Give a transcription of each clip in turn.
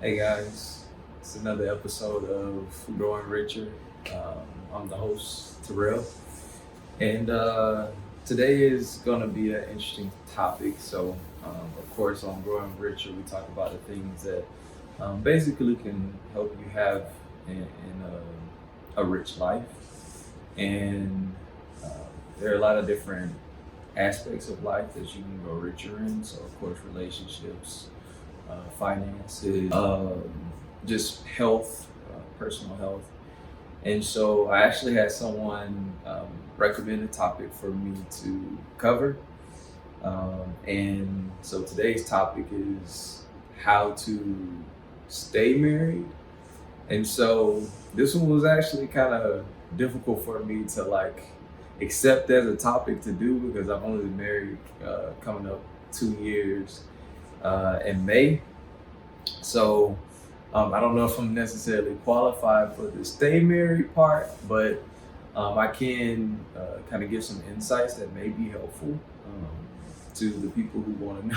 Hey guys, it's another episode of Growing Richer. I'm the host, Terrell, and today is going to be an interesting topic. Of course, on Growing Richer, we talk about the things that basically can help you have in a rich life. And uh, there are a lot of different aspects of life that you can grow richer in. So, of course, relationships, finances, just health, personal health. And so I actually had someone recommend a topic for me to cover. And so today's topic is how to stay married. And so this one was actually kind of difficult for me to like accept as a topic to do because I've only been married coming up 2 years in May. So I don't know if I'm necessarily qualified for the stay married part, but I can kind of give some insights that may be helpful to the people who want to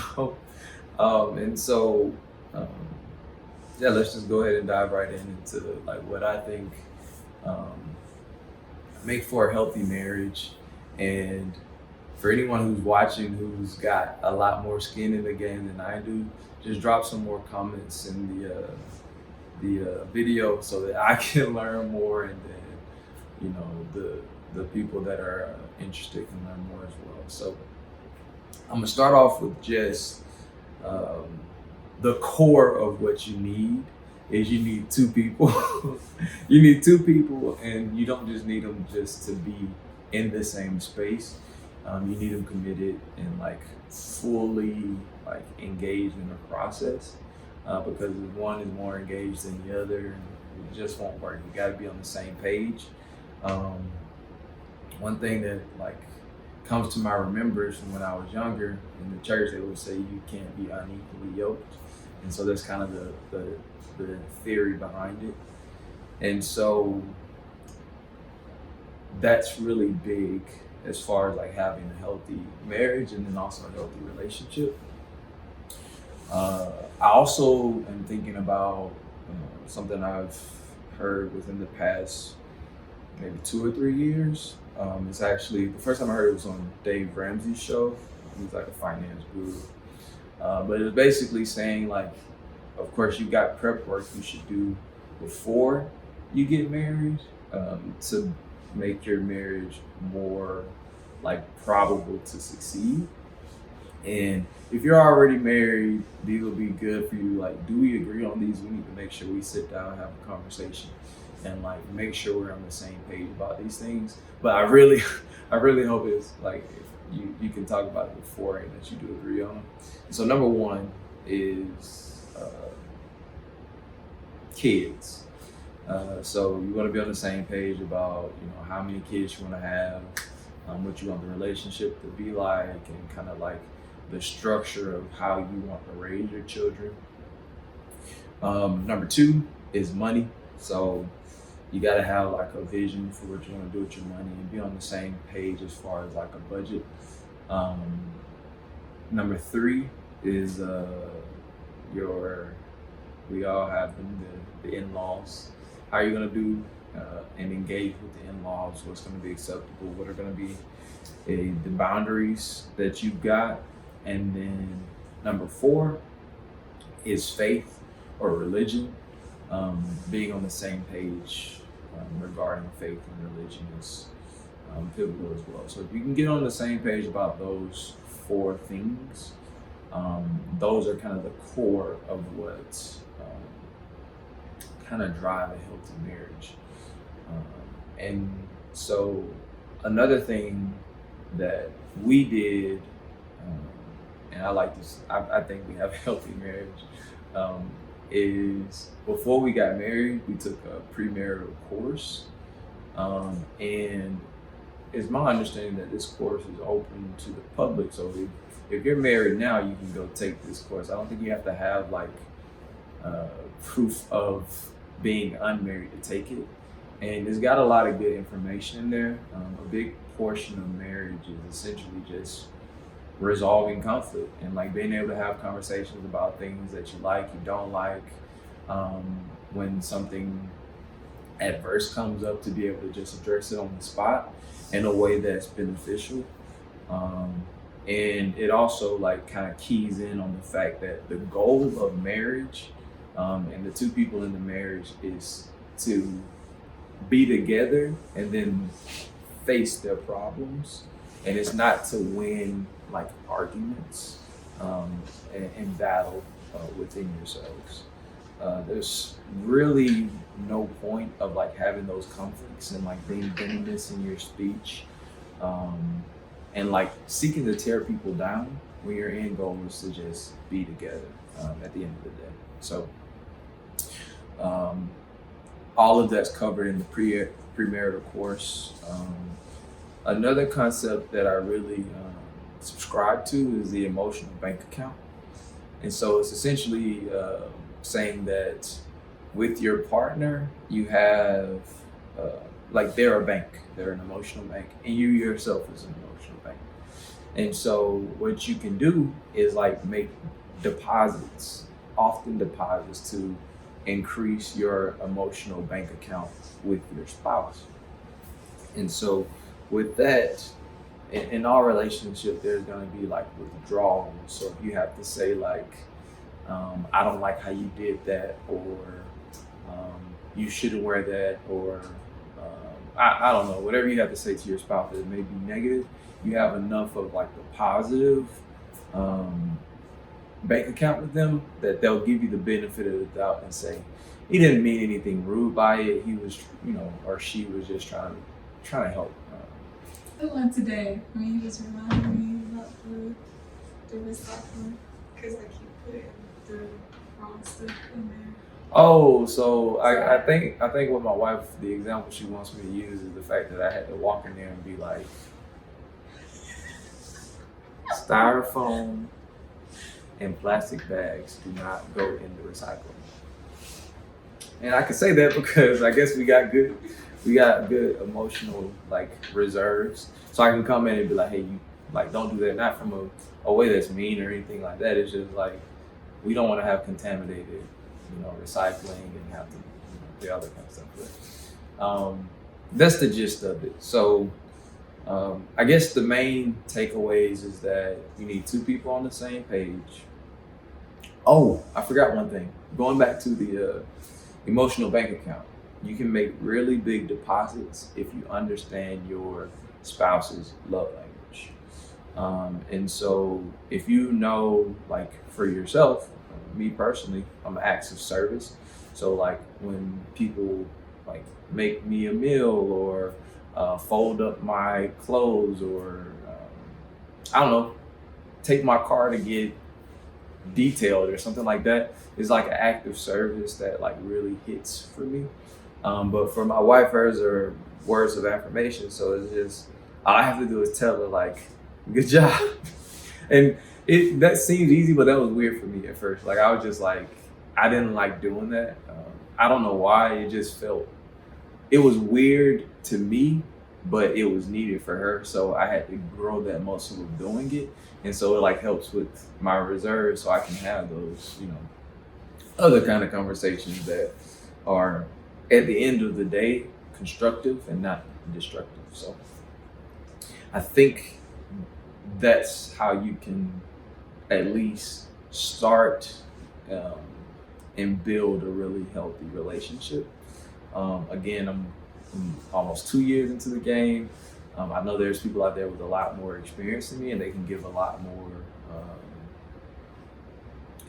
know. And so, um, yeah, let's just go ahead and dive right into like what I think um, make for a healthy marriage. And for anyone who's watching who's got a lot more skin in the game than I do, just drop some more comments in the video so that I can learn more, and then the people that are interested can learn more as well. So I'm gonna start off with just um, the core of what you need is you need two people. You need two people, and you don't just need them just to be in the same space. You need them committed and like fully like engaged in the process. Because if one is more engaged than the other, it just won't work. You got to be on the same page. Um, One thing that like comes to my remembrance from when I was younger in the church, they would say you can't be unequally yoked, and so that's kind of the theory behind it. And so that's really big as far as like having a healthy marriage and then also a healthy relationship. I also am thinking about something I've heard within the past maybe 2 or 3 years. It's actually the first time I heard it was on Dave Ramsey's show. He's like a finance guru, but it was basically saying like, of course, you got prep work you should do before you get married to make your marriage more like probable to succeed. And if you're already married, these will be good for you. Like, do we agree on these? We need to make sure we sit down and have a conversation and like make sure we're on the same page about these things. But I really, I really hope it's like you can talk about it before and that you do agree on them. So number one is kids. So you want to be on the same page about how many kids you want to have, what you want the relationship to be like, and kind of like the structure of how you want to raise your children. Number two is money. So you got to have like a vision for what you want to do with your money and be on the same page as far as like a budget. Um, Number three is your we all have them the in-laws. How are you gonna do and engage with the in-laws? What's gonna be acceptable? What are gonna be the boundaries that you've got? And then number four is faith or religion. Being on the same page regarding faith and religion is pivotal as well. So if you can get on the same page about those four things, those are kind of the core of what kind of drive a healthy marriage. And so another thing that we did, and I like this, I think we have a healthy marriage, is before we got married, we took a premarital course. And it's my understanding that this course is open to the public. So if you're married now, you can go take this course. I don't think you have to have like proof of being unmarried to take it. And it's got a lot of good information in there. A big portion of marriage is essentially just resolving conflict and like being able to have conversations about things that you like, you don't like, when something adverse comes up, to be able to just address it on the spot in a way that's beneficial. Um, and it also like kind of keys in on the fact that the goal of marriage, and the two people in the marriage, is to be together and then face their problems. And it's not to win like arguments, and battle within yourselves. There's really no point of like having those conflicts and like being bitterness in your speech, um, and like seeking to tear people down when your end goal is to just be together, at the end of the day. So, um, all of that's covered in the premarital course. Another concept that I really subscribe to is the emotional bank account. And so it's essentially saying that with your partner, you have, uh, like, they're a bank, they're an emotional bank, and you yourself is an emotional bank. And so what you can do is like make deposits, often deposits, to increase your emotional bank account with your spouse. And so with that, in our relationship, there's gonna be like withdrawals. So if you have to say like, I don't like how you did that, or you shouldn't wear that, or I don't know, whatever you have to say to your spouse that may be negative, you have enough of like the positive um, bank account with them that they'll give you the benefit of the doubt and say he didn't mean anything rude by it. He was, or she was just trying to help. The one today, when he was reminding me about the recycling, because I keep putting the wrong stuff in there. Oh, so I think with my wife, the example she wants me to use is the fact that I had to walk in there and be like, styrofoam and plastic bags do not go in the recycling. And I can say that because I guess we got good emotional like reserves. So I can come in and be like, hey, you like don't do that, not from a way that's mean or anything like that. It's just like we don't want to have contaminated, recycling and have to, the other kind of stuff. But that's the gist of it. So I guess the main takeaways is that you need two people on the same page. Oh, I forgot one thing. Going back to the emotional bank account, you can make really big deposits if you understand your spouse's love language. And so if you know, like for yourself, me personally, I'm acts of service. So like when people like make me a meal, or fold up my clothes, or I don't know, take my car to get detailed or something like that, is like an act of service that like really hits for me. But for my wife, hers are words of affirmation. So it's just, all I have to do is tell her like, good job. And that seems easy, but that was weird for me at first. Like I was just like, I didn't like doing that. I don't know why. It was weird to me, but it was needed for her. So I had to grow that muscle of doing it. And so it like helps with my reserve, so I can have those, other kind of conversations that are at the end of the day constructive and not destructive. So I think that's how you can at least start, and build a really healthy relationship. Again, I'm almost 2 years into the game. I know there's people out there with a lot more experience than me, and they can give a lot more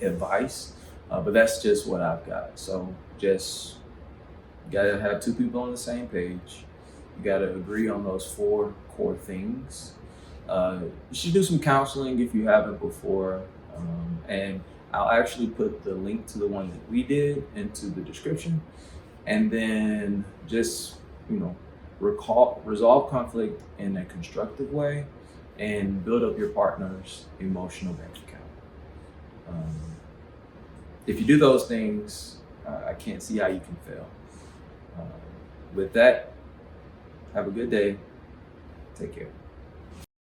advice. But that's just what I've got. So just gotta have two people on the same page. You gotta agree on those 4 core things. You should do some counseling if you haven't before. And I'll actually put the link to the one that we did into the description. And then just, resolve conflict in a constructive way and build up your partner's emotional bank account. If you do those things, I can't see how you can fail. Uh, with that, have a good day. Take care.